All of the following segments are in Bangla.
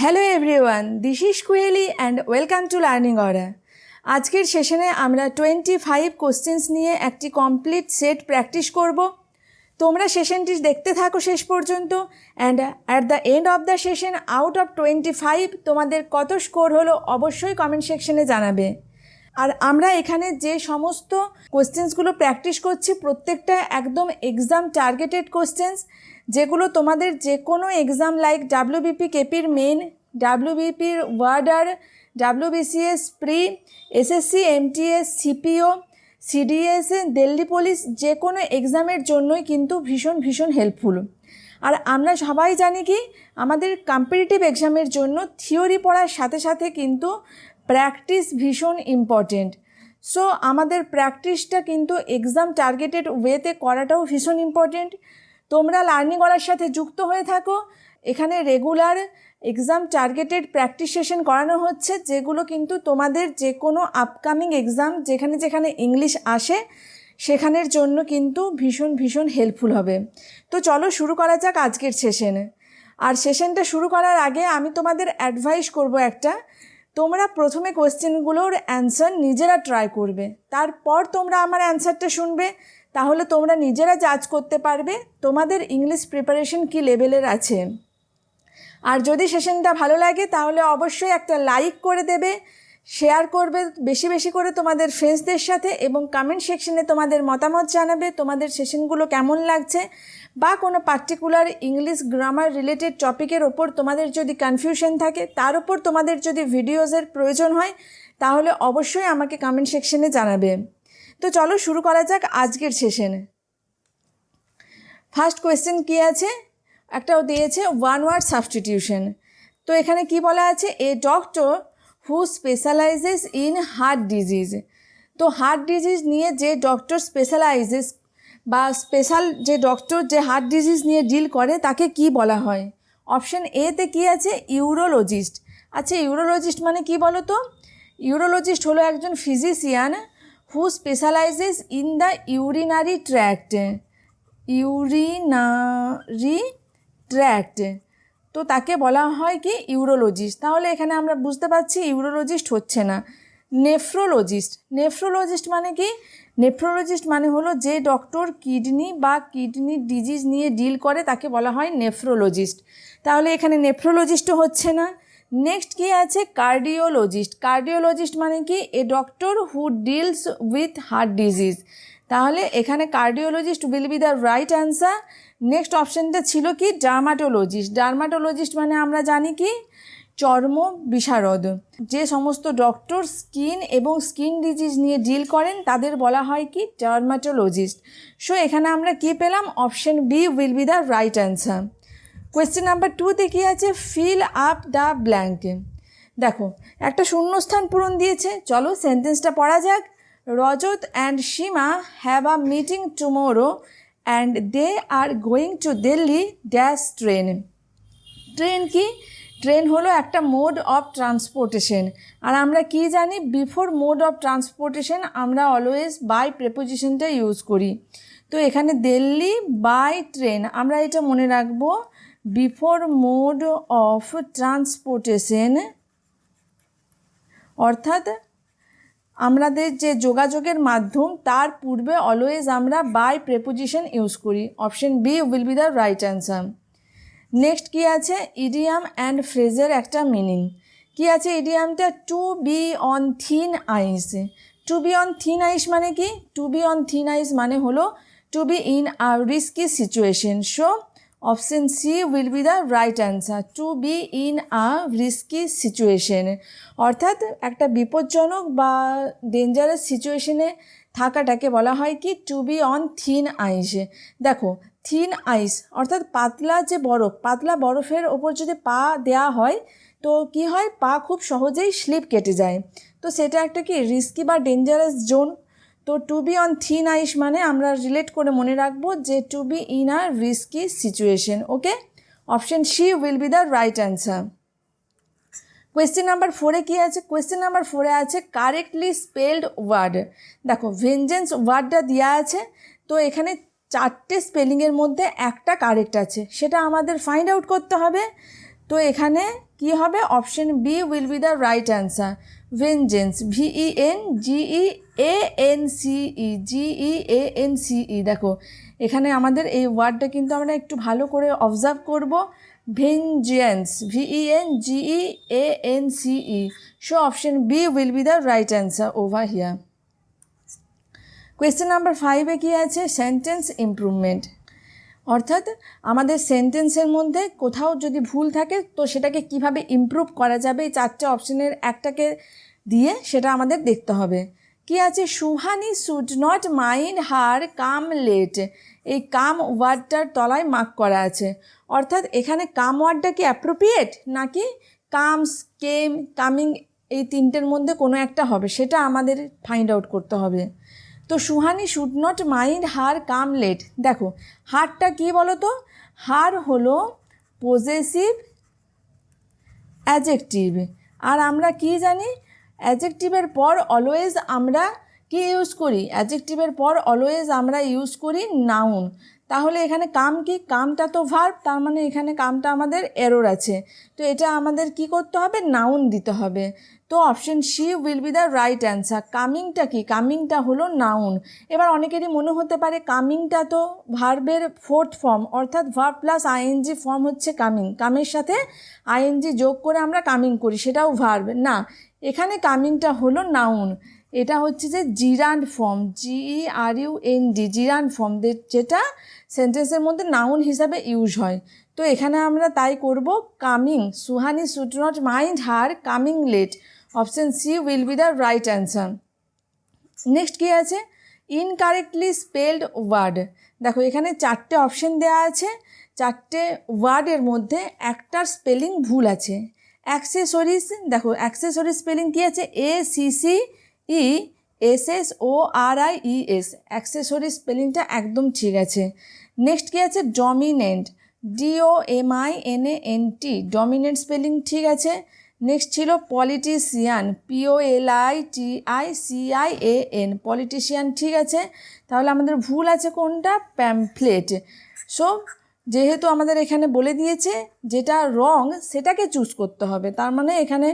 Hello everyone, this is Koyeli and welcome to learning order. আজকের সেশনে আমরা 25 কোশ্চেন্স নিয়ে একটি কমপ্লিট সেট প্র্যাকটিস করব। তোমরা সেশনটি দেখতে থাকো শেষ পর্যন্ত, and at the end of the session out of 25 তোমাদের কত স্কোর হলো অবশ্যই কমেন্ট সেকশনে জানাবে। আর আমরা এখানে যে সমস্ত কোশ্চেন্সগুলো প্র্যাকটিস করছি প্রত্যেকটা একদম এক্সাম টার্গেটেড কোশ্চেন্স, যেগুলো তোমাদের যে কোনো এক্সাম লাইক ডাব্লিউবিপি কেপির মেন, ডাব্লিউবিপির warder, WBCS pre, SSC MTS, CPO, CDS, Delhi police, যে কোনো এক্সামের জন্যই কিন্তু ভীষণ হেল্পফুল। আর আমরা সবাই জানি কি আমাদের কম্পিটিটিভ এক্সামের জন্য থিওরি পড়ার সাথে সাথে কিন্তু প্র্যাকটিস ভীষণ ইম্পর্টেন্ট। সো আমাদের প্র্যাকটিসটা কিন্তু এক্সাম টার্গেটেড ওয়েতে করাটাও ভীষণ ইম্পর্টেন্ট। তোমরা লার্নিং করার সাথে যুক্ত হয়ে থাকো। এখানে regular exam targeted practice session করানো হচ্ছে, যেগুলো কিন্তু তোমাদের যে কোনো আপকামিং এক্সাম যেখানে যেখানে ইংলিশ আসে সেখানের জন্য কিন্তু ভীষণ হেল্পফুল হবে। তো চলো শুরু করা যাক আজকের সেশনে। আর সেশনটা শুরু করার আগে আমি তোমাদের অ্যাডভাইস করব একটা, তোমরা প্রথমে কোয়েশ্চেনগুলোর অ্যান্সার নিজেরা ট্রাই করবে, তারপর তোমরা আমার অ্যান্সারটা শুনবে। তাহলে তোমরা নিজেরা জাজ করতে পারবে তোমাদের ইংলিশ প্রিপারেশন কী লেভেলের আছে। আর যদি সেশনটা ভালো লাগে তাহলে অবশ্যই একটা লাইক করে দেবে, শেয়ার করবে বেশি করে তোমাদের ফ্রেন্ডসদের সাথে, এবং কমেন্ট সেকশনে তোমাদের মতামত জানাবে তোমাদের সেশনগুলো কেমন লাগছে, বা কোনো পার্টিকুলার ইংলিশ গ্রামার রিলেটেড টপিকের ওপর তোমাদের যদি কনফিউশন থাকে, তার উপর তোমাদের যদি ভিডিওসের প্রয়োজন হয় তাহলে অবশ্যই আমাকে কমেন্ট সেকশনে জানাবে। তো চলো শুরু করা যাক আজকের সেশনে। ফার্স্ট কোয়েশ্চেন কী আছে, একটাও দিয়েছে ওয়ান ওয়ার্ড সাবস্টিটিউশন। তো এখানে কি বলা আছে, a doctor who স্পেশালাইজেস in heart disease. তো হার্ট ডিজিজ নিয়ে যে ডক্টর স্পেশালাইজেস বা স্পেশাল যে ডক্টর যে হার্ট ডিজিজ নিয়ে ডিল করে তাকে কি বলা হয়? অপশন এতে কি আছে, ইউরোলজিস্ট। আচ্ছা, ইউরোলজিস্ট মানে কি বলো তো? ইউরোলজিস্ট হলো একজন physician who স্পেশালাইজেস in the urinary tract. Urinary tract, তো তাকে বলা হয় কি ইউরোলজিস্ট। তাহলে এখানে আমরা বুঝতে পারছি ইউরোলজিস্ট হচ্ছে না, নেফ্রোলজিস্ট। নেফ্রোলজিস্ট মানে কি? নেফ্রোলজিস্ট মানে হলো যে ডক্টর কিডনি বা কিডনি ডিজিজ নিয়ে ডিল করে তাকে বলা হয় নেফ্রোলজিস্ট। তাহলে এখানে নেফ্রোলজিস্টও হচ্ছে না। নেক্সট কি আছে, কার্ডিওলজিস্ট। কার্ডিওলজিস্ট মানে কি? A doctor who deals with heart disease. তাহলে এখানে cardiologist will be the right answer. Next অপশানটা ছিল কি, ডার্মাটোলজিস্ট। ডার্মাটোলজিস্ট মানে আমরা জানি কি চর্ম বিশারদ। যে সমস্ত ডক্টর স্কিন এবং স্কিন ডিজিজ নিয়ে ডিল করেন তাদের বলা হয় কি ডার্মাটোলজিস্ট। সো এখানে আমরা কি পেলাম, option B will be the right answer. Question number 2তে কী আছে, ফিল আপ দ্য ব্ল্যাঙ্ক। দেখো একটা শূন্যস্থান পূরণ দিয়েছে, চলো সেন্টেন্সটা পড়া যাক। Rajat and Seema have a meeting tomorrow and they are going to Delhi dash train. Train কি? ট্রেন হলো একটা মোড অফ ট্রান্সপোর্টেশন। আর আমরা কি জানি, বিফোর মোড অফ ট্রান্সপোর্টেশন আমরা অলওয়েজ বাই প্রেপোজিশনটা ইউজ করি। তো এখানে দিল্লি বাই ট্রেন, আমরা এটা মনে রাখবো, বিফোর মোড অফ ট্রান্সপোর্টেশন, অর্থাৎ আমাদের যে যোগাযোগের মাধ্যম তার পূর্বে অলওয়েজ আমরা বাই প্রেপোজিশন ইউজ করি। Option B will be the right answer. Next কি আছে, ইডিয়াম অ্যান্ড ফ্রেজের একটা মিনিং। কি আছে ইডিয়ামটা, to be on thin ice. To be on thin ice মানে কি? To be on thin ice মানে হলো to be in a risky situation. So option C will be the right answer, to be in a risky situation. অর্থাৎ একটা বিপজ্জনক বা ডেঞ্জারাস সিচুয়েশনে থাকাটাকে বলা হয় কি টু বি অন থিন আইস। দেখো থিন আইস অর্থাৎ পাতলা যে বরফ, পাতলা বরফের ওপর যদি পা দেওয়া হয় তো কি হয়, পা খুব সহজেই স্লিপ কেটে যায়। তো সেটা একটা কি রিস্কি বা ডেঞ্জারাস জোন। তো to be on thin ice মানে আমরা রিলেট করে মনে রাখবো যে to be in a risky situation. Okay, option C will be the right answer. Question number 4-এ কী আছে? কোয়েশ্চেন নাম্বার 4-এ আছে কারেক্টলি স্পেলড ওয়ার্ড। দেখো ভেঞ্জেন্স ওয়ার্ডটা দেওয়া আছে, তো এখানে 4টে স্পেলিংয়ের মধ্যে একটা কারেক্ট আছে, সেটা আমাদের ফাইন্ড আউট করতে হবে। তো এখানে কি হবে, option B will be the right answer. Vengeance, VENGEANCE, দেখো এখানে আমাদের এই ওয়ার্ডটা কিন্তু আমরা একটু ভালো করে অবজার্ভ করব। Vengeance, VENGEANCE, so option B will be the right answer over here. Question number 5-এ কী আছে, সেন্টেন্স ইমপ্রুভমেন্ট, অর্থাৎ আমাদের সেন্টেন্সের মধ্যে কোথাও যদি ভুল থাকে তো সেটাকে কিভাবে ইমপ্রুভ করা যাবে, এই 4টে অপশনের একটাকে দিয়ে সেটা আমাদের দেখতে হবে। কি আছে, Suhani should not mind her come late, এই কাম ওয়ার্ডটার তলায় মার্ক করা আছে, অর্থাৎ এখানে কাম ওয়ার্ডটা কি অ্যাপ্রোপ্রিয়েট নাকি কামস, কেম, কামিং, এই তিনটের মধ্যে কোনো একটা হবে, সেটা আমাদের ফাইন্ড আউট করতে হবে। তো Suhani should not mind her come late, দেখো হারটা কি বলো তো, হার হলো পজেসিভ অ্যাডজেক্টিভ, আর আমরা কি জানি, অ্যাডজেক্টিভের পর অলওয়েজ আমরা কি ইউজ করি, অ্যাডজেক্টিভের পর অলওয়েজ আমরা ইউজ করি নাউন। তাহলে এখানে কাম কি, কামটা তো ভার্ব, তার মানে এখানে কামটা আমাদের এরর আছে, তো এটা আমাদের কি করতে হবে, নাউন দিতে হবে। তো option C will be the right answer. কামিংটা কি, কামিংটা হলো নাউন। এবার অনেকেরই মনে হতে পারে কামিংটা তো ভার্বের ফোর্থ ফর্ম, অর্থাৎ ভার্ব প্লাস আইএনজি ফর্ম হচ্ছে কামিং, কামের সাথে আইএনজি যোগ করে আমরা কামিং করি, সেটাও ভার্ব না, এখানে কামিংটা হলো নাউন। এটা হচ্ছে যে জিরান্ড ফর্ম, GERUND, জিরান্ড ফর্ম, যেটা সেন্টেন্সের মধ্যে নাউন হিসাবে ইউজ হয়। তো এখানে আমরা তাই করব, coming, Suhani should not mind her coming late, option C will be the right answer. Next কী আছে, ইনকারেক্টলি স্পেলড ওয়ার্ড, দেখো এখানে 4টে অপশন দেওয়া আছে, 4টে ওয়ার্ডের মধ্যে একটার স্পেলিং ভুল আছে। অ্যাক্সেসরিজ, দেখো অ্যাক্সেসরিজ স্পেলিং কী আছে, ACCESSORIES, অ্যাক্সেসরিজ স্পেলিংটা একদম ঠিক আছে। নেক্সট কী আছে, ডমিনেন্ট, DOMINANT, ডমিনেন্ট স্পেলিং ঠিক আছে। নেক্সট ছিল পলিটিশিয়ান, POLITICIAN, পলিটিশিয়ান ঠিক আছে। তাহলে আমাদের ভুল আছে কোনটা, প্যামফ্লেট। সো যেহেতু আমাদের এখানে বলে দিয়েছে যেটা রং সেটাকে চুজ করতে হবে, তার মানে এখানে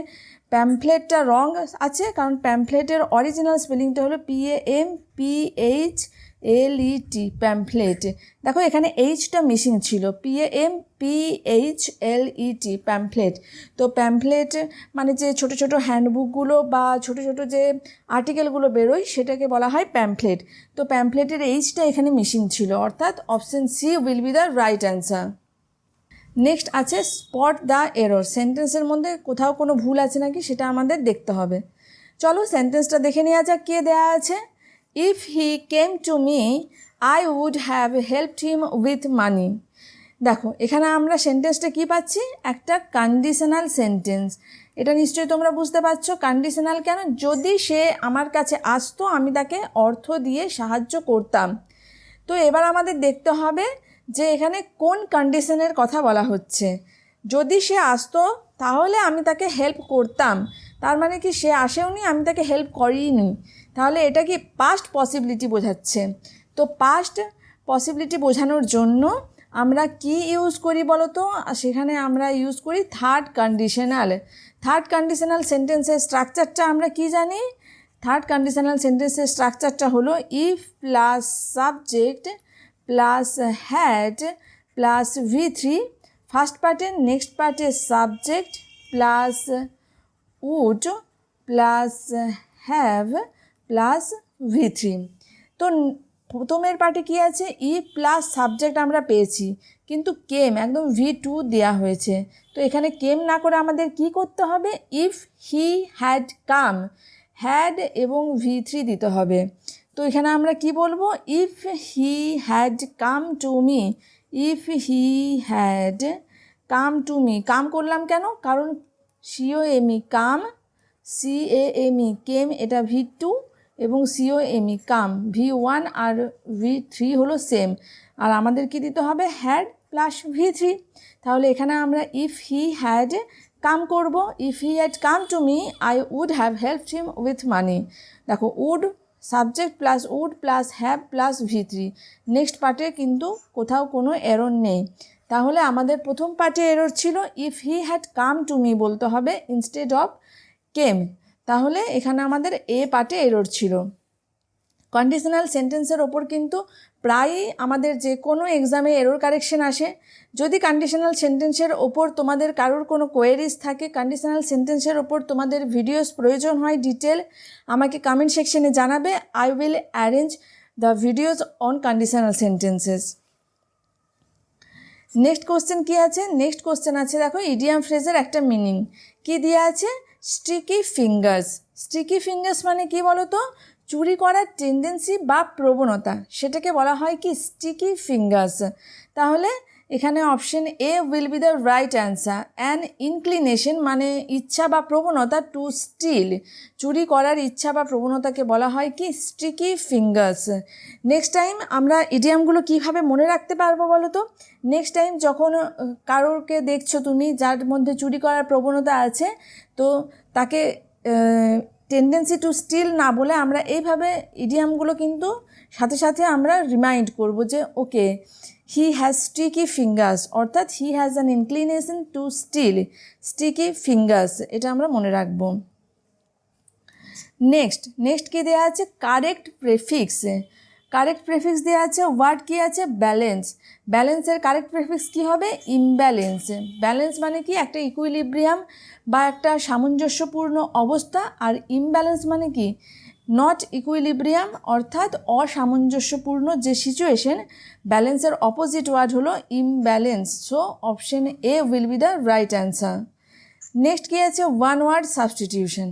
প্যামফ্লেটটা রং আছে, কারণ প্যামফ্লেটের অরিজিনাল স্পেলিংটা হলো PAMPHLET, প্যামফ্লেট। দেখো এখানে এইচটা মিসিং ছিল, PAMPHLET, প্যামফ্লেট। তো প্যামফ্লেট মানে যে ছোট ছোট হ্যান্ডবুকগুলো বা ছোট ছোট যে আর্টিকেলগুলো বেরোয় সেটাকে বলা হয় প্যামফ্লেট। তো প্যামফ্লেটের এইচটা এখানে মিসিং ছিল, অর্থাৎ option C will be the right answer. Next আছে স্পট দ্য এরর, সেন্টেন্সের মধ্যে কোথাও কোনো ভুল আছে নাকি সেটা আমাদের দেখতে হবে। চলো সেন্টেন্সটা দেখে নেওয়া যাক, কে দেওয়া আছে, if he came to me I would have helped him with money. দেখো এখানে আমরা সেন্টেন্সটা কি পাচ্ছি, একটা কন্ডিশনাল সেন্টেন্স, এটা নিশ্চয়ই তোমরা বুঝতে পারছো। কন্ডিশনাল কেন, যদি সে আমার কাছে আসতো আমি তাকে অর্থ দিয়ে সাহায্য করতাম। তো এবার আমাদের দেখতে হবে যে এখানে কোন কন্ডিশনের কথা বলা হচ্ছে। যদি সে আসতো তাহলে আমি তাকে হেল্প করতাম, তার মানে কি সে আসেওনি, আমি তাকে হেল্প করিনি, তাহলে এটা কি পাস্ট পসিবিলিটি বোঝাচ্ছে। তো পাস্ট পসিবিলিটি বোঝানোর জন্য আমরা কি ইউজ করি বলো তো, সেখানে আমরা ইউজ করি থার্ড কন্ডিশনাল। থার্ড কন্ডিশনাল সেন্টেন্সের স্ট্রাকচারটা আমরা কি জানি, থার্ড কন্ডিশনাল সেন্টেন্সের স্ট্রাকচারটা হলো if plus subject plus had plus V3, first পার্টের নেক্সট পার্টের subject plus would plus have plus V3। তো প্রথমের পার্টে কী আছে, ই প্লাস সাবজেক্ট আমরা পেয়েছি, কিন্তু কেম একদম V2 দেওয়া হয়েছে। তো এখানে কেম না করে আমাদের কি করতে হবে, if he had come, had এবং V3 দিতে হবে। তো এখানে আমরা কি বলবো, if he had come to me, if he had come to me, come করলাম কেন, কারণ COME কাম, CAME কেম, এটা V2 এবং COME কাম V1 আর V3 হলো সেম, আর আমাদের কি দিতে হবে, হ্যাড প্লাস V3। তাহলে এখানে আমরা ইফ হি হ্যাড কাম করব, if he had come to me I would have helped him with money. দেখো would subject plus would plus have plus V3, next পার্টে কিন্তু কোথাও কোনো এরর নেই। তাহলে আমাদের প্রথম পার্টে এরর ছিল if he had come to me বলতে হবে ইনস্টেড অফ কেম, তাহলে এখানে আমাদের এ পার্টে এরর ছিল। কন্ডিশনাল সেন্টেন্সের ওপর কিন্তু প্রায়ই আমাদের যে কোনো এক্সামে এরর কারেকশন আসে। যদি কন্ডিশনাল সেন্টেন্সের ওপর তোমাদের কারোর কোনো কোয়েরিজ থাকে, কন্ডিশনাল সেন্টেন্সের ওপর তোমাদের ভিডিওস প্রয়োজন হয় ডিটেল, আমাকে কমেন্ট সেকশনে জানাবে। I will arrange the videos on conditional sentences. Next question কী আছে? নেক্সট কোশ্চেন আছে দেখো ইডিয়াম ফ্রেজের একটা মিনিং কি দেওয়া আছে, স্টিকি ফিঙ্গার্স। স্টিকি ফিঙ্গার্স মানে কি বলো তো? চুরি করার টেন্ডেন্সি বা প্রবণতা, সেটাকে বলা হয় কি স্টিকি ফিঙ্গার্স। তাহলে এখানে option A will be the right answer. An inclination মানে ইচ্ছা বা প্রবণতা টু স্টিল, চুরি করার ইচ্ছা বা প্রবণতাকে বলা হয় কি স্টিকি ফিঙ্গার্স। নেক্সট টাইম আমরা ইডিয়ামগুলো কীভাবে মনে রাখতে পারবো বলো তো? নেক্সট টাইম যখন কারোরকে দেখছো তুমি যার মধ্যে চুরি করার প্রবণতা আছে, তো তাকে টেন্ডেন্সি টু স্টিল না বলে আমরা এইভাবে ইডিয়ামগুলো কিন্তু সাথে সাথে আমরা রিমাইন্ড করব যে okay he has sticky fingers, অর্থাৎ he has an inclination to steal, sticky fingers, এটা আমরা মনে রাখব। নেক্সট কী দেওয়া আছে? Correct prefix. কারেক্ট প্রেফিক্স দেওয়া আছে ওয়ার্ড কী আছে? ব্যালেন্স। ব্যালেন্সের কারেক্ট প্রেফিক্স কী হবে? ইমব্যালেন্স। ব্যালেন্স মানে কি? একটা ইকুইলিব্রিয়াম বা একটা সামঞ্জস্যপূর্ণ অবস্থা, আর ইমব্যালেন্স মানে কি? নট ইকুইলিব্রিয়াম, অর্থাৎ অসামঞ্জস্যপূর্ণ যে সিচুয়েশন। ব্যালেন্সের অপোজিট ওয়ার্ড হলো imbalance. So option A will be the right answer. Next কী আছে? One word substitution.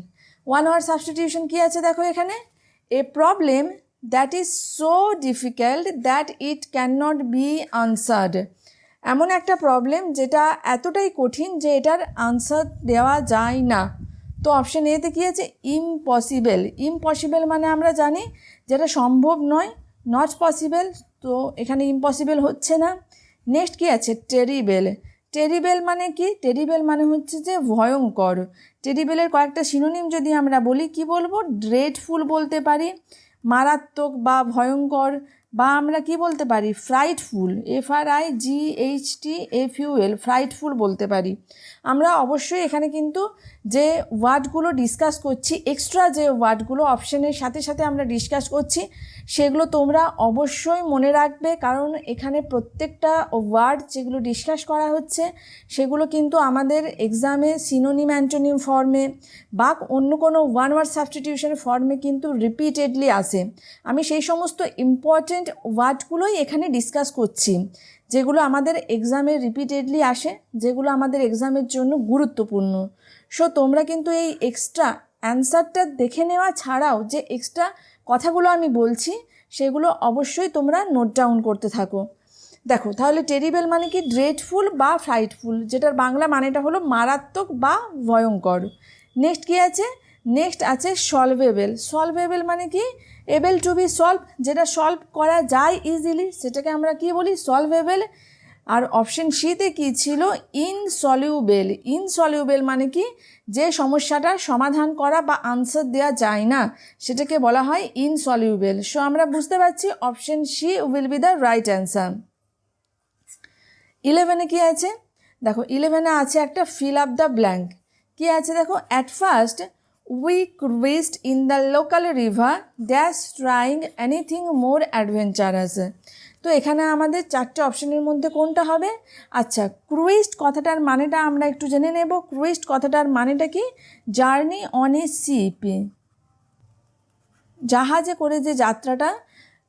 One word substitution কী আছে দেখো এখানে, a problem that is so difficult that it can not be answered. এমন একটা প্রবলেম যেটা এতটাই কঠিন যে এটার আনসার দেওয়া যায় না। তো অপশন এতে কী আছে? ইম্পসিবল। ইম্পসিবল মানে আমরা জানি যেটা সম্ভব নয়, নট পসিবল, তো এখানে ইম্পসিবল হচ্ছে না। নেক্সট কী আছে? টেরিবেল। টেরিবেল মানে কি? টেরিবেল মানে হচ্ছে যে ভয়ঙ্কর। টেরিবেলের কয়েকটা সিনোনিম যদি আমরা বলি, কি বলবো? ড্রেডফুল বলতে পারি, মারাত্মক বা ভয়ঙ্কর, বা আমরা কি বলতে পারি? ফ্রাইটফুল, FRIGHTFUL, ফ্রাইটফুল বলতে পারি। আমরা অবশ্যই এখানে কিন্তু যে ওয়ার্ডগুলো ডিসকাস করছি, এক্সট্রা যে ওয়ার্ডগুলো অপশনের সাথে সাথে আমরা ডিসকাস করছি, সেগুলো তোমরা অবশ্যই মনে রাখবে, কারণ এখানে প্রত্যেকটা ওয়ার্ড যেগুলো ডিসকাস করা হচ্ছে সেগুলো কিন্তু আমাদের এক্সামে সিনোনিম অ্যান্টোনিম ফর্মে বা অন্য কোনো ওয়ান ওয়ার্ড সাবস্টিটিউশন ফর্মে কিন্তু রিপিটেডলি আসে। আমি সেই সমস্ত ইম্পর্টেন্ট ওয়ার্ডগুলোই এখানে ডিসকাস করছি, যেগুলো আমাদের এক্সামে রিপিটেডলি আসে, যেগুলো আমাদের এক্সামের জন্য গুরুত্বপূর্ণ। সো তোমরা কিন্তু এই এক্সট্রা অ্যান্সারটা দেখে নেওয়া ছাড়াও যে এক্সট্রা কথাগুলো আমি বলছি সেগুলো অবশ্যই তোমরা নোট ডাউন করতে থাকো। দেখো তাহলে টেরিবেল মানে কি? ড্রেডফুল বা ফ্রাইটফুল, যেটার বাংলা মানেটা হলো মারাত্মক বা ভয়ঙ্কর। নেক্সট কী আছে? নেক্সট আছে সলভেবেল। সলভেবেল মানে কি? এবেল টু বি সলভ, যেটা সলভ করা যায় ইজিলি, সেটাকে আমরা কি বলি? সলভেবেল। আর অপশন সিতে কী ছিল? ইনসলিউবেল। ইনসলিউবেল মানে কি? যে সমস্যাটার সমাধান করা বা আনসার দেওয়া যায় না, সেটাকে বলা হয় ইনসলিউবেল। সো আমরা বুঝতে পারছি option C will be the right answer. 11-এ কী আছে দেখো? 11-এ আছে একটা ফিল আপ দ্য ব্ল্যাঙ্ক। কী আছে দেখো? At first we cruised in the local river dash trying anything more adventurous. তো এখানে আমাদের চারটে অপশনের মধ্যে কোনটা হবে? আচ্ছা, ক্রুইজড কথাটার মানেটা আমরা একটু জেনে নেব। ক্রুইজড কথাটার মানেটা কি? জার্নি অন এ শিপ, জাহাজে করে যে যাত্রাটা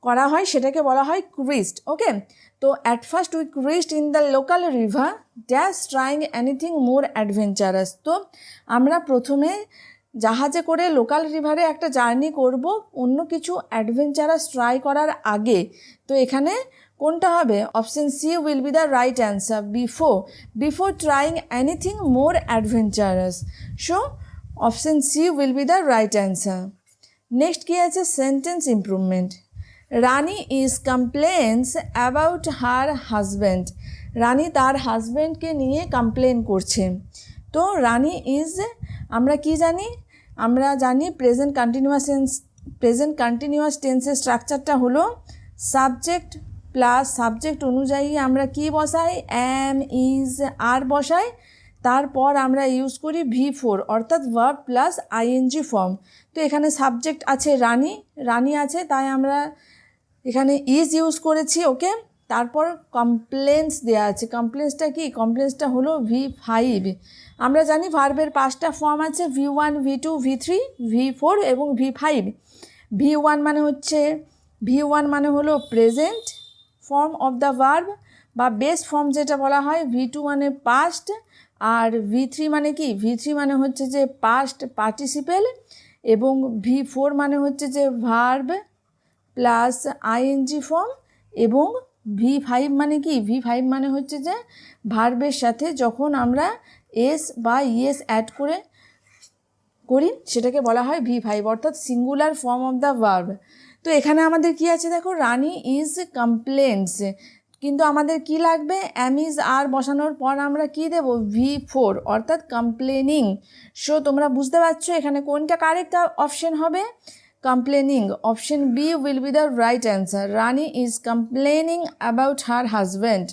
করা হয় সেটাকে বলা হয় ক্রুইজড। ওকে, তো at first we cruised in the local river dash trying anything more adventurous. তো আমরা প্রথমে জাহাজে করে লোকাল রিভারে একটা জার্নি করব অন্য কিছু অ্যাডভেঞ্চারাস ট্রাই করার আগে। তো এখানে কোনটা হবে? Option C will be the right answer, before trying anything more adventurous. So option C will be the right answer. Next কী আছে? Sentence improvement. Rani is complains about her husband. Rani তার হাজব্যান্ডকে নিয়ে কমপ্লেন করছে। তো রানী ইজ আমরা কি জানি? আমরা জানি প্রেজেন্ট কন্টিনিউয়াস টেন্সের স্ট্রাকচারটা হলো সাবজেক্ট প্লাস সাবজেক্ট অনুযায়ী আমরা কি বসাই, অ্যাম, ইজ, আর বসাই। তারপর আমরা ইউজ করি V4 অর্থাৎ ভার্ব প্লাস আইএনজি ফর্ম। তো এখানে সাবজেক্ট আছে রানী, রানী আছে, তাই আমরা এখানে ইজ ইউজ করেছি। ওকে, তারপর কমপ্লেন্স দেওয়া আছে। কমপ্লেন্সটা কি, কমপ্লেন্সটা হলো V5। আমরা জানি ভার্বের 5টা ফর্ম আছে, V1, V2, V3, V4 এবং V5। V1 মানে হলো present form of the verb বা বেস ফর্ম যেটা বলা হয়। V2 মানে পাস্ট, আর V3 মানে কি, V3 মানে হচ্ছে যে পাস্ট পার্টিসিপেল, এবং V4 মানে হচ্ছে যে ভার্ব প্লাস আইএনজি ফর্ম, এবং V5 মানে কি, V5 মানে হচ্ছে যে ভার্বের সাথে যখন আমরা এস বা ইয়েস অ্যাড করি সেটাকে বলা হয় V5 অর্থাৎ singular form of the verb. তো এখানে আমাদের কি আছে দেখো, রানী ইজ কমপ্লেন্স, কিন্তু আমাদের কি লাগবে, অ্যামিজ আর বসানোর পর আমরা কি দেব, V4 অর্থাৎ কমপ্লেনিং। সো তোমরা বুঝতে পারছো এখানে কোনটা কারেক্ট অপশন হবে, complaining. Option B will be the right answer. Rani is complaining about her husband,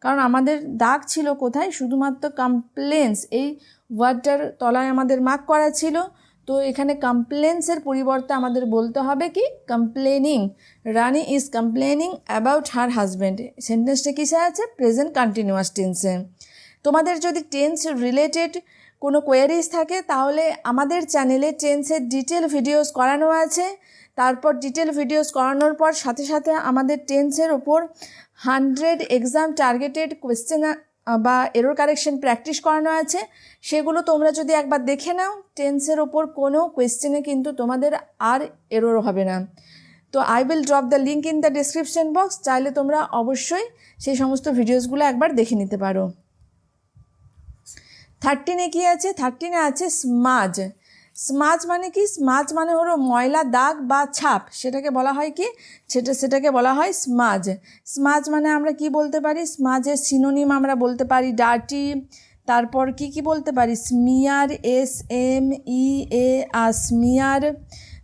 কারণ আমাদের দাগ ছিল কোথায়, শুধুমাত্র কমপ্লেন্স এই ওয়ার্ডটার তলায় আমাদের মার্ক করা ছিল। তো এখানে কমপ্লেন্সের পরিবর্তে আমাদের বলতে হবে কি, complaining. Rani is complaining about her husband. সেন্টেন্সটা কিসে আছে, প্রেজেন্ট কন্টিনিউয়াস টেন্সে। তোমাদের যদি টেন্স রিলেটেড কোনো কোয়ারিজ থাকে তাহলে আমাদের চ্যানেলে টেন্সের ডিটেল ভিডিওস করানো আছে। তারপর ডিটেল ভিডিওস করানোর পর সাথে সাথে আমাদের টেন্সের ওপর 100 এক্সাম টার্গেটেড কোয়েশ্চেন বা এরর কারেকশন প্র্যাকটিস করানো আছে। সেগুলো তোমরা যদি একবার দেখে নাও, টেন্সের ওপর কোনো কোয়েশ্চেনে কিন্তু তোমাদের আর এরর হবে না। তো I will drop the link in the description box, চাইলে তোমরা অবশ্যই সেই সমস্ত ভিডিওসগুলো একবার দেখে নিতে পারো। 13-এ কী আছে, 13-এ আছে স্মাজ। স্মাজ মানে কি, স্মাজ মানে হলো ময়লা দাগ বা ছাপ, সেটাকে বলা হয় কি, সেটাকে বলা হয় স্মাজ। স্মাজ মানে আমরা কি বলতে পারি, স্মাজের সিনোনিম আমরা বলতে পারি ডার্টি। তারপর কি বলতে পারি, স্মিয়ার, SMEAR স্মিয়ার।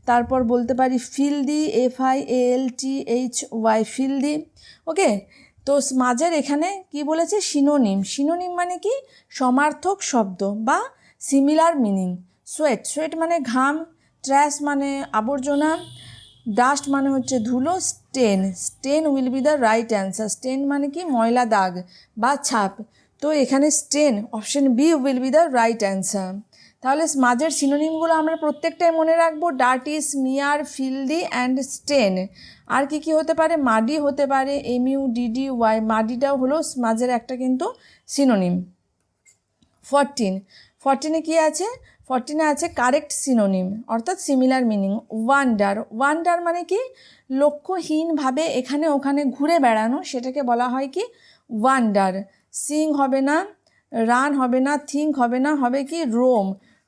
তারপর বলতে পারি ফিল্দি, FILTHY ফিল্দি। ওকে, তো স্মাজের এখানে কি বলেছে, সিনোনিম। সিনোনিম মানে কি, সমার্থক শব্দ বা সিমিলার মিনিং। সোয়েট মানে ঘাম, ট্র্যাশ মানে আবর্জনা, ডাস্ট মানে হচ্ছে ধুলো, stain will be the right answer. Stain মানে কি, ময়লা দাগ বা ছাপ। তো এখানে stain, option B will be the right answer. তাহলে স্মাজের সিনোনিমগুলো আমরা প্রত্যেকটাই মনে রাখবো, dirty, smear, filthy and stain. আর কি হতে পারে, মাডি হতে পারে, MUDDY, মাডিটাও হলো স্মাজের একটা কিন্তু সিনোনিম। 14-এ কী আছে, 14-এ আছে কারেক্ট সিনোনিম অর্থাৎ সিমিলার মিনিং। ওয়ান্ডার মানে কি, লক্ষ্যহীনভাবে এখানে ওখানে ঘুরে বেড়ানো, সেটাকে বলা হয় কি, ওয়ান্ডার। সিং হবে না, রান হবে না, থিঙ্ক হবে না, হবে কি,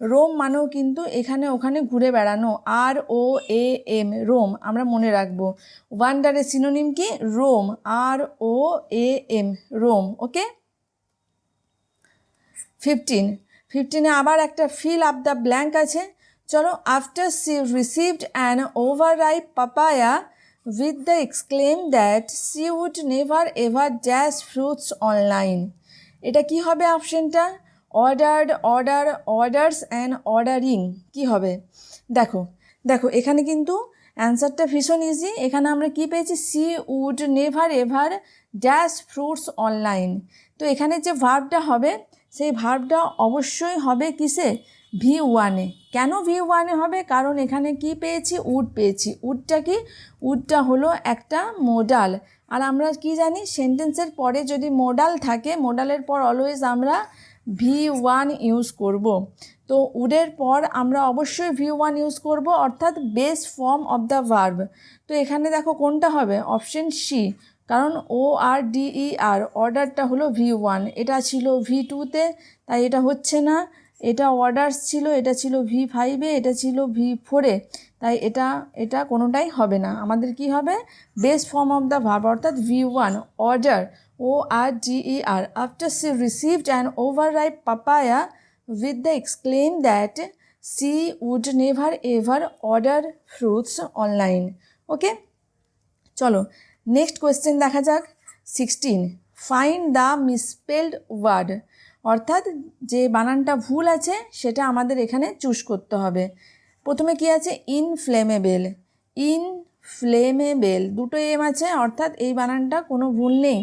রোম মানেও কিন্তু এখানে ওখানে ঘুরে বেড়ানো, ROAM, রোম আমরা মনে রাখবো। ওয়ান্ডারের সিনোনিম কি, রোম, ROAM, রোম। ওকে, 15-এ আবার একটা ফিল আপ দ্য ব্ল্যাঙ্ক আছে। চলো, after she received an overripe papaya with the exclaim that she would never ever dash fruits online. এটা কি হবে অপশনটা, অর্ডার্স অ্যান্ড অর্ডারিং। কি হবে, দেখো এখানে কিন্তু অ্যান্সারটা ভীষণ ইজি। এখানে আমরা কি পেয়েছি, she would never ever dash fruits online. তো এখানে যে ভার্বটা হবে সেই ভার্বটা অবশ্যই হবে কিসে, V1-এ। কেন V1-এ হবে, কারণ এখানে কি পেয়েছি, উড পেয়েছি। উডটা হলো একটা মোডাল। আর আমরা কি জানি, সেন্টেন্সের পরে যদি মোডাল থাকে, মোডালের পর অলওয়েজ আমরা V1 ইউজ করব। তো উডের পর আমরা অবশ্যই V1 ইউজ করব, অর্থাৎ base form of the verb. তো এখানে দেখো কোনটা হবে, অপশন সি, কারণ ORDER, অর্ডারটা হলো V1, এটা ছিল V2-তে, তাই এটা হচ্ছে না। এটা অর্ডার্স ছিল, এটা ছিল V5-এ, এটা ছিল V4-এ, তাই এটা কোনোটাই হবে না। আমাদের কি হবে, base form of the verb অর্থাৎ V1, order, ORDER। After she received an overripe papaya with the exclaim that she would never ever order fruits online. ওকে, চলো নেক্সট কোয়েশ্চেন দেখা যাক 16, ফাইন্ড দ্য মিসস্পেলড ওয়ার্ড, অর্থাৎ যে বানানটা ভুল আছে সেটা আমাদের এখানে চুজ করতে হবে। প্রথমে কি আছে, ইনফ্লেমেবেল, ইনফ্লেমেবেল দুটো এম আছে, অর্থাৎ এই বানানটা কোনো ভুল নেই।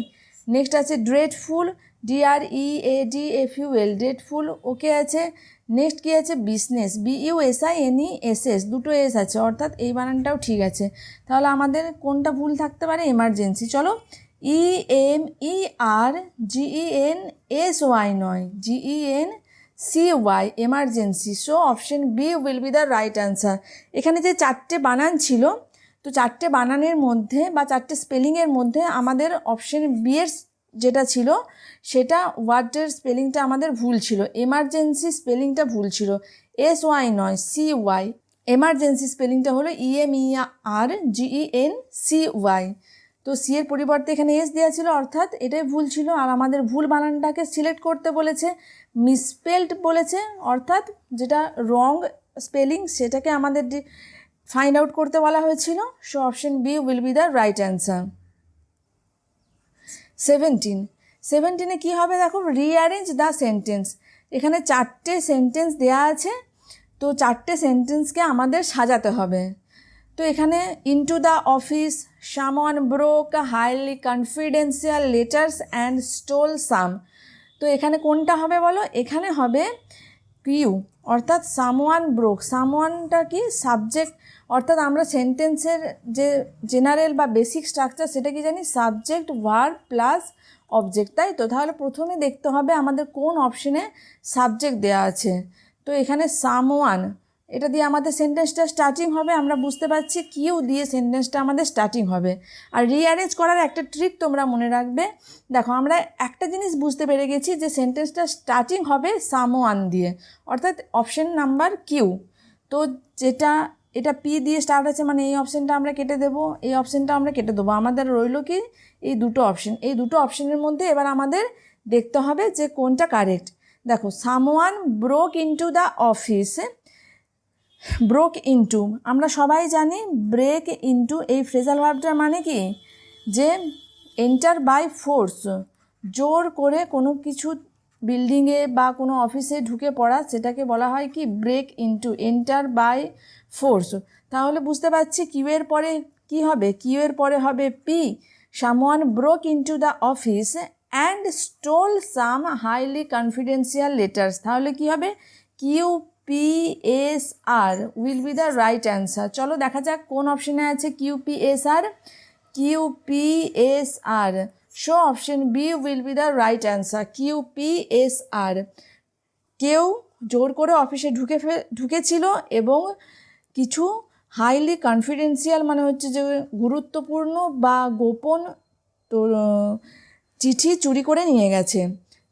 নেক্সট আছে ড্রেডফুল, DREADFUL, ড্রেডফুল ওকে আছে। নেক্সট কি আছে, বিজনেস, BUSINESS, দুটো এস আছে, অর্থাৎ এই বানানটাও ঠিক আছে। তাহলে আমাদের কোনটা ভুল থাকতে পারে, এমার্জেন্সি। চলো, EMERGENSY নয়, GENCY, emergency. So option B will be the right answer. এখানে যে চারটে বানান ছিল, তো চারটে বানানের মধ্যে বা চারটে স্পেলিংয়ের মধ্যে আমাদের অপশন বি এর যেটা ছিল সেটা ওয়ার্ডের স্পেলিংটা আমাদের ভুল ছিল, এমার্জেন্সি স্পেলিংটা ভুল ছিল, SY নয় CY, এমার্জেন্সি স্পেলিংটা হলো EMERGENCY। তো সি এর পরিবর্তে এখানে এস দেওয়া ছিল, অর্থাৎ এটাই ভুল ছিল। আর আমাদের ভুল বানানটাকে সিলেক্ট করতে বলেছে, মিসস্পেলড বলেছে, অর্থাৎ যেটা রং স্পেলিং সেটাকে আমাদের ফাইন্ড আউট করতে বলা হয়েছিল। So option B will be the right answer. 17 কী হবে দেখো, রিঅ্যারেঞ্জ দ্য সেন্টেন্স। এখানে চারটে সেন্টেন্স দেয়া আছে, তো চারটে সেন্টেন্সকে আমাদের সাজাতে হবে। তো এখানে into the office, someone broke highly confidential letters and stole some. তো এখানে কোনটা হবে বলো, এখানে হবে কিউ, অর্থাৎ সামওয়ান ব্রোক। সামওয়ানটা কি, সাবজেক্ট, অর্থাৎ আমরা সেন্টেন্সের যে জেনারেল বা বেসিক স্ট্রাকচার সেটা কি জানি, সাবজেক্ট ভার্ব প্লাস অবজেক্ট, তাই তো। তাহলে প্রথমে দেখতে হবে আমাদের কোন অপশনে সাবজেক্ট দেওয়া আছে। তো এখানে সামওয়ান, এটা দিয়ে আমাদের সেন্টেন্সটা স্টার্টিং হবে, আমরা বুঝতে পারছি কিউ দিয়ে সেন্টেন্সটা আমাদের স্টার্টিং হবে। আর রিঅ্যারেঞ্জ করার একটা ট্রিক তোমরা মনে রাখবে, দেখো আমরা একটা জিনিস বুঝতে পেরে গেছি যে সেন্টেন্সটা স্টার্টিং হবে সামওয়ান দিয়ে, অর্থাৎ অপশন নাম্বার কিউ। তো যেটা এটা পি দিয়ে স্টার্ট আছে, মানে এই অপশানটা আমরা কেটে দেবো, এই অপশানটা আমরা কেটে দেবো, আমাদের রইল কি এই দুটো অপশন। এই দুটো অপশনের মধ্যে এবার আমাদের দেখতে হবে যে কোনটা কারেক্ট। দেখো, someone broke into the office, broke into, আমরা সবাই জানি ব্রেক ইনটু এই ফ্রেজাল ভার্বটার মানে কি, যে এন্টার বাই ফোর্স, জোর করে কোনো কিছু বিল্ডিংয়ে বা কোনো অফিসে ঢুকে পড়া, সেটাকে বলা হয় কি break into, enter by force. তাহলে বুঝতে পারছি কিউ এর পরে কি হবে, কিউ এর পরে হবে P, someone broke into the office and stole some highly confidential letters. তাহলে কি হবে, QPSR will be the right answer. চলো দেখা যাক কোন অপশানে আছে QPSR, QPSR। So option B will be the right answer, QPSR। কেউ জোর করে অফিসে ঢুকেছিল এবং কিছু হাইলি কনফিডেন্সিয়াল মানে হচ্ছে যে গুরুত্বপূর্ণ বা গোপন তো চিঠি চুরি করে নিয়ে গেছে।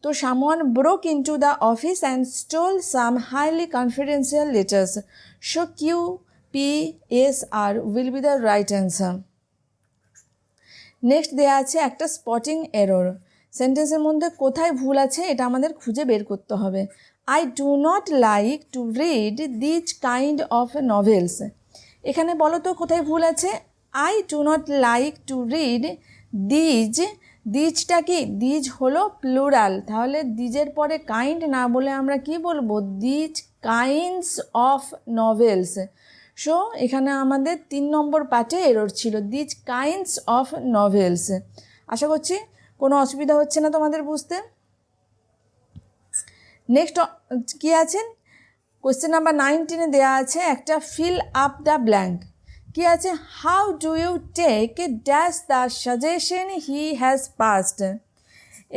তো someone broke into the office and stole some highly confidential letters. So QPSR will be the right answer. Next দেওয়া আছে একটা স্পটিং এরর। সেন্টেন্সের মধ্যে কোথায় ভুল আছে এটা আমাদের খুঁজে বের করতে হবে। I do not like to read these kind of novels. এখানে বলো তো কোথায় ভুল আছে, I do not like to read these, দিজটা কি, দিজ হলো প্লুরাল, তাহলে দিজের পরে কাইন্ড না বলে আমরা কি বলবো, these kinds of novels. So এখানে আমাদের 3 নম্বর পার্টে এরর ছিল, দিজ কাইন্ডস অফ নভেলস। আশা করছি কোনো অসুবিধা হচ্ছে না তোমাদের বুঝতে। নেক্সট কী আছেন, কোয়েশ্চেন নাম্বার 19 দেওয়া আছে একটা ফিল আপ দ্য ব্ল্যাঙ্ক। কী আছে, how do you take dash the suggestion he has passed.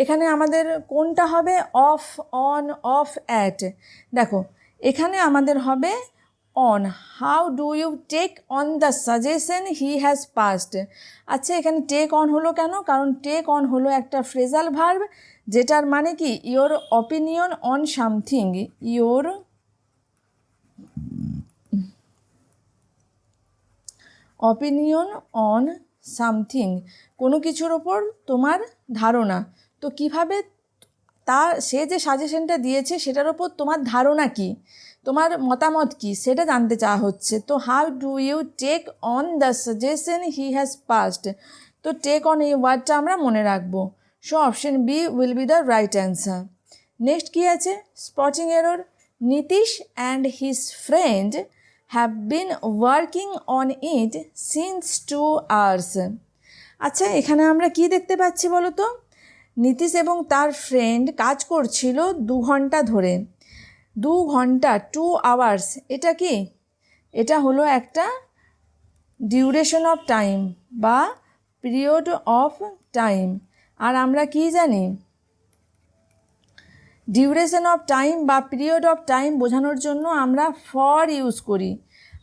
এখানে আমাদের কোনটা হবে, অফ, অন, অফ, অ্যাট। দেখো এখানে আমাদের হবে on, how do you take on the suggestion he has passed. আচ্ছা এখানে টেক অন হলো কেন, কারণ টেক অন হলো একটা ফ্রেজাল ভার্ব, যেটার মানে কি your opinion on something, your opinion on something, কোনো কিছুর ওপর তোমার ধারণা। তো কিভাবে সে যে সাজেশনটা দিয়েছে সেটার ওপর তোমার ধারণা কি, তোমার মতামত কি, সেটা জানতে চাওয়া হচ্ছে। তো how do you take on the suggestion he has passed, তো টেক অন এই ওয়ার্ডটা আমরা মনে রাখবো। So option B will be the right answer. Next কী আছে? Spotting error. Nitish and his friend have been working on it since 2 hours। আচ্ছা, এখানে আমরা কি দেখতে পাচ্ছি বলো তো? নীতিশ এবং তার ফ্রেন্ড কাজ করছিল 2 ঘন্টা ধরে। 2 ঘন্টা, 2 hours, এটা কি? এটা হলো একটা ডিউরেশন অফ টাইম বা পিরিয়ড অফ টাইম। আর আমরা কি জানি? ডিউরেশন অফ টাইম বা পিরিয়ড অফ টাইম বোঝানোর জন্য আমরা ফর ইউজ করি,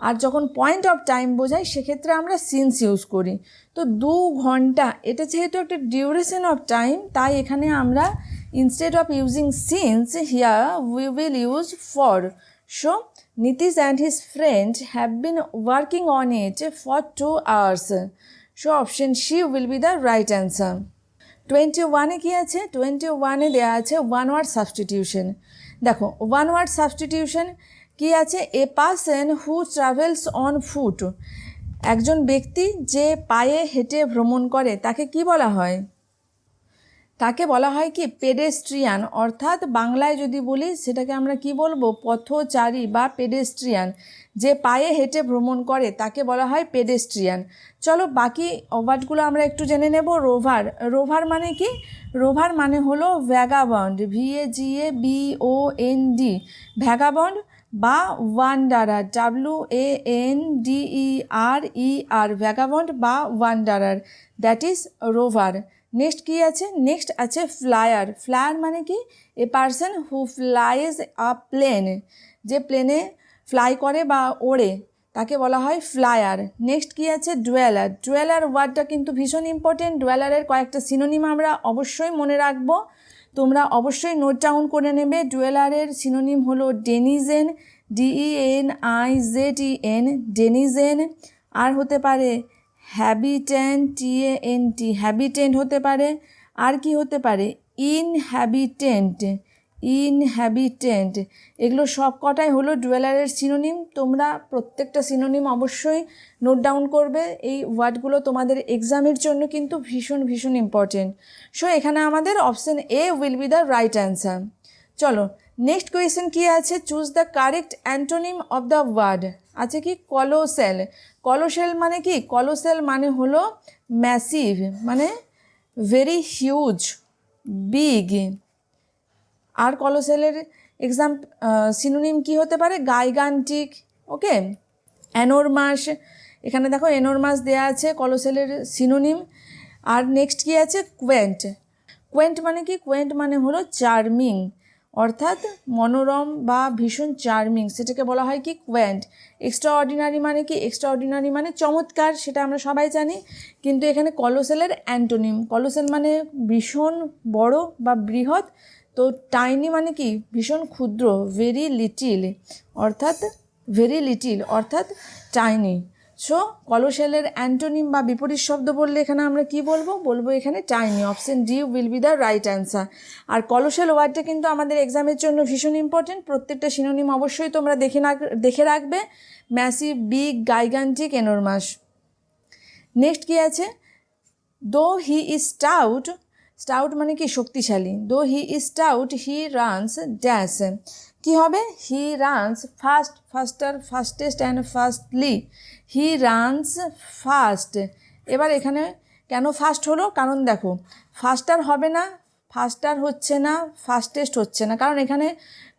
আর যখন পয়েন্ট অফ টাইম বোঝাই সেক্ষেত্রে আমরা সিন্স ইউজ করি। তো 2 ঘন্টা এটা যেহেতু একটা ডিউরেশন অফ টাইম, তাই এখানে আমরা instead of using since here we will use for. So Nitish and his friend have been working on it for 2 hours। So option C will be the right answer. 21-এ কী আছে? 21-এ দেওয়া আছে ওয়ান ওয়ার্ড সাবস্টিটিউশন। দেখো, ওয়ান ওয়ার্ড সাবস্টিটিউশন কী আছে? A person who travels on foot. একজন ব্যক্তি যে পায়ে হেঁটে ভ্রমণ করে তাকে কি বলা হয়? তাকে বলা হয় কি? পেডেস্ট্রিয়ান। অর্থাৎ বাংলায় যদি বলি সেটাকে আমরা কি বলবো? পথচারী বা পেডেস্ট্রিয়ান। যে পায়ে হেঁটে ভ্রমণ করে তাকে বলা হয় পেডেস্ট্রিয়ান। চলো বাকি ওয়ার্ডগুলো আমরা একটু জেনে নেব। রোভার। রোভার মানে কি? রোভার মানে হলো ভ্যাগাবন্ড, VAGABOND, ভ্যাগাবন্ড বা ওয়ান্ডারার, WANDERER, ভ্যাগাবন্ড বা wanderer, that is rover. Next কী আছে? নেক্সট আছে ফ্লায়ার। ফ্লায়ার মানে কি? A person who flies a plane. যে প্লেনে ফ্লাই করে বা ওড়ে তাকে বলা হয় ফ্লায়ার। নেক্সট কী আছে? ডুয়েলার। ডুয়েলার ওয়ার্ডটা কিন্তু ভীষণ ইম্পর্টেন্ট। ডুয়েলারের কয়েকটা সিনোনিম আমরা অবশ্যই মনে রাখবো, তোমরা অবশ্যই নোট ডাউন করে নেবে। ডুয়েলারের সিনোনিম হলো ডেনিজেন, DENIZEN, ডেনিজেন। আর হতে পারে হ্যাবিটেন্ট, TANT, হ্যাবিটেন্ট হতে পারে। আর কি হতে পারে? Inhabitant, inhabitant. এগুলো সব কটাই হলো ডুয়েলারের সিনোনিম। তোমরা প্রত্যেকটা সিনোনিম অবশ্যই নোট ডাউন করবে। এই ওয়ার্ডগুলো তোমাদের এক্সামের জন্য কিন্তু ভীষণ ভীষণ ইম্পর্টেন্ট। সো এখানে আমাদের option A will be the right answer. চলো নেক্সট কোয়েশ্চেন কী আছে? Choose the correct antonym of the word. আছে কি? কলোসেল। কলোসেল মানে কি? কলোসেল মানে হলো ম্যাসিভ, মানে ভেরি হিউজ, বিগ। আর কলোসেলের সিনোনিম কি হতে পারে? গাইগান্টিক। ওকে, এনোরমাস। এখানে দেখো এনোরমাস দেয়া আছে কলোসেলের সিনোনিম। আর নেক্সট কি আছে? কোয়েন্ট। কোয়েন্ট মানে কি? কোয়েন্ট মানে হলো চার্মিং, অর্থাৎ মনোরম বা ভীষণ চার্মিং, সেটাকে বলা হয় কি? কোয়েন্ট। এক্সট্রা অর্ডিনারি মানে কি? এক্সট্রা অর্ডিনারি মানে চমৎকার, সেটা আমরা সবাই জানি। কিন্তু এখানে কলোসেলের অ্যান্টোনিম। কলোসেল মানে ভীষণ বড় বা বৃহৎ। তো টাইনি মানে কি? ভীষণ ক্ষুদ্র, ভেরি লিটিল, অর্থাৎ টাইনি। সো কলোসেলের অ্যান্টোনিম বা বিপরীত শব্দ বললে এখানে আমরা কি বলবো? বলবো এখানে tiny. Option D will be the right answer. আর কলোসেল ওয়ার্ডটা কিন্তু আমাদের এক্সামের জন্য ভীষণ ইম্পর্টেন্ট। প্রত্যেকটা সিনোনিম অবশ্যই তোমরা দেখে রাখবে। Massive, big, gigantic, enormous. Next কি আছে? দো হি ইজ স্টাউট। স্টাউট মানে কি? শক্তিশালী। Though he is stout he runs dash. কী হবে? He runs fast, faster, fastest and fastly. He runs fast. এবার এখানে কেন ফাস্ট হলো? কারণ দেখো, ফাস্টার হবে না, ফাস্টার হচ্ছে না, ফাস্টেস্ট হচ্ছে না, কারণ এখানে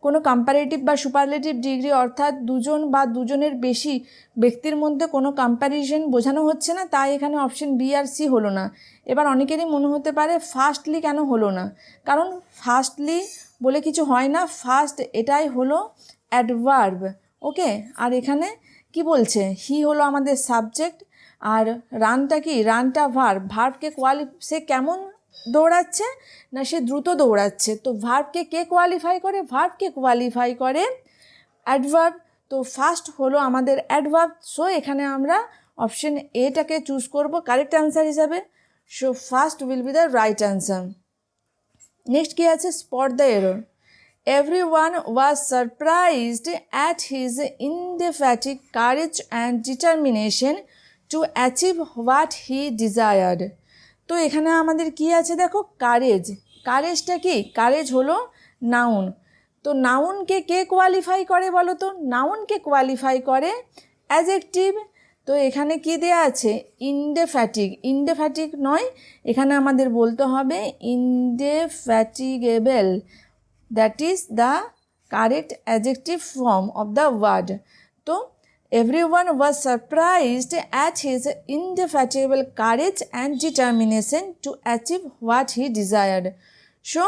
কোনো কম্প্যারেটিভ বা সুপারলেটিভ ডিগ্রি, অর্থাৎ দুজন বা দুজনের বেশি ব্যক্তির মধ্যে কোনো কম্প্যারিজন বোঝানো হচ্ছে না, তাই এখানে অপশন বি আর সি হলো না। এবার অনেকেরই মনে হতে পারে ফাস্টলি কেন হলো না? কারণ ফাস্টলি বলে কিছু হয় না, ফাস্ট এটাই হলো অ্যাডভার্ব। ওকে, আর এখানে কি বলছে? হি হলো আমাদের সাবজেক্ট, আর রানটা কি? রানটা ভার্ব। ভার্বকে সে কেমন দৌড়াচ্ছে? না, সে দ্রুত দৌড়াচ্ছে। তো ভার্বকে কে কোয়ালিফাই করে? ভার্বকে কোয়ালিফাই করে অ্যাডভার্ব। তো ফার্স্ট হলো আমাদের অ্যাডভার্ব। সো এখানে আমরা অপশন এটাকে চুজ করব কারেক্ট অ্যান্সার হিসাবে। So first will be the right answer. Next কি আছে? Spot the error. Everyone was surprised at his indefatigable courage and determination to achieve what he desired. তো এখানে আমাদের কি আছে দেখো, কারেজ। কারেজটা কি? কারেজ হলো নাউন। তো নাউনকে কে কোয়ালিফাই করে বলো তো? নাউনকে কোয়ালিফাই করে অ্যাডজেক্টিভ। তো এখানে কি দেয়া আছে? ইনডেফ্যাটিক। ইনডেফ্যাটিক নয়, এখানে আমাদের বলতে হবে indefatigable. That is the correct adjective form of the word. তো everyone was surprised at his indefatigable courage and determination to achieve what he desired. So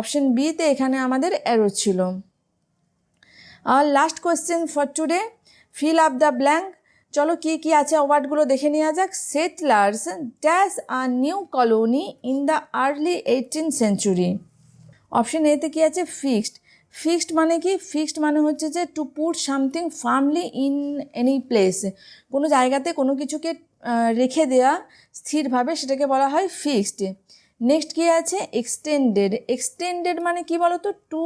option B তে এখানে আমাদের অ্যারো ছিল। আর last question for today, fill up the blank. চলো কি কি আছে ওয়ার্ডগুলো দেখে নেওয়া যাক। Settlers dash a new colony in the early 18th century। অপশন এতে কি আছে? ফিক্সড। ফিক্সড মানে কি? ফিক্সড মানে হচ্ছে যে to put something firmly in any place. কোনো জায়গাতে কোনো কিছুকে রেখে দেওয়া স্থিরভাবে, সেটাকে বলা হয় ফিক্সড। নেক্সট কি আছে? এক্সটেন্ডেড। এক্সটেন্ডেড মানে কি বলো তো? To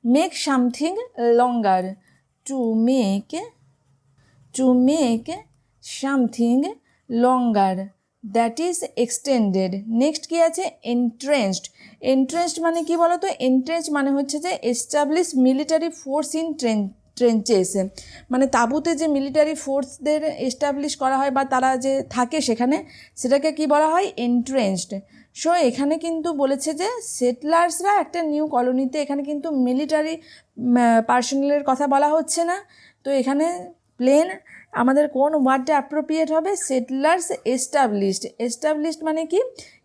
make something longer. To make something longer, that is extended. Next কি আছে? এন্ট্রেন্সড। এন্ট্রেন্সড মানে কি বলো তো? এন্ট্রেন্স মানে হচ্ছে যে এস্টাবলিশ মিলিটারি ফোর্স ইন ট্রেঞ্চেস। মানে তাঁবুতে যে মিলিটারি ফোর্সদের এস্টাবলিশ করা হয় বা তারা যে থাকে সেখানে, সেটাকে কি বলা হয়? এন্ট্রেন্সড। সো এখানে কিন্তু বলেছে যে সেটলার্সরা একটা নিউ কলোনিতে, এখানে কিন্তু মিলিটারি পার্সোনালের কথা বলা হচ্ছে না। তো এখানে প্লেন আমাদের কোন ওয়ার্ডটা অ্যাপ্রোপ্রিয়েট হবে? সেটলার্স এস্টাবলিশড। এস্টাবলিশড মানে কি?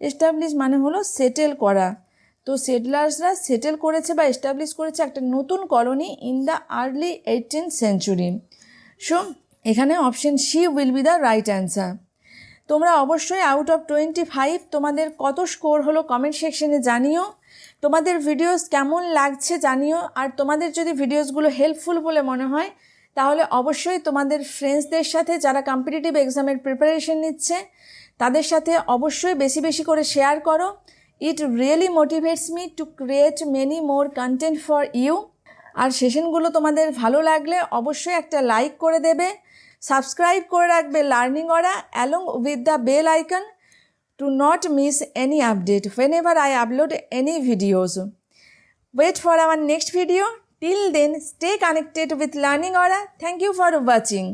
এস্টাবলিশ মানে হলো সেটেল করা। তো সেটলার্সরা সেটেল করেছে বা এস্টাবলিশ করেছে একটা নতুন colony in the early 18th century। So এখানে option C will be the right answer. তোমরা অবশ্যই আউট অফ 25 তোমাদের কত স্কোর হলো কমেন্ট সেকশনে জানিও। তোমাদের ভিডিওস কেমন লাগছে জানিও। আর তোমাদের যদি ভিডিওসগুলো হেল্পফুল বলে মনে হয়, তাহলে অবশ্যই তোমাদের ফ্রেন্ডসদের সাথে যারা কম্পিটিটিভ এক্সামের প্রিপারেশন নিচ্ছে, তাদের সাথে অবশ্যই বেশি বেশি করে শেয়ার করো। It really motivates me to create many more content for you. আর সেশনগুলো তোমাদের ভালো লাগলে অবশ্যই একটা লাইক করে দেবে, সাবস্ক্রাইব করে রাখবে learning aura along with the bell icon to not miss any update whenever I upload any videos. Wait for our next video. Till then, stay connected with Learning Aura. Thank you for watching.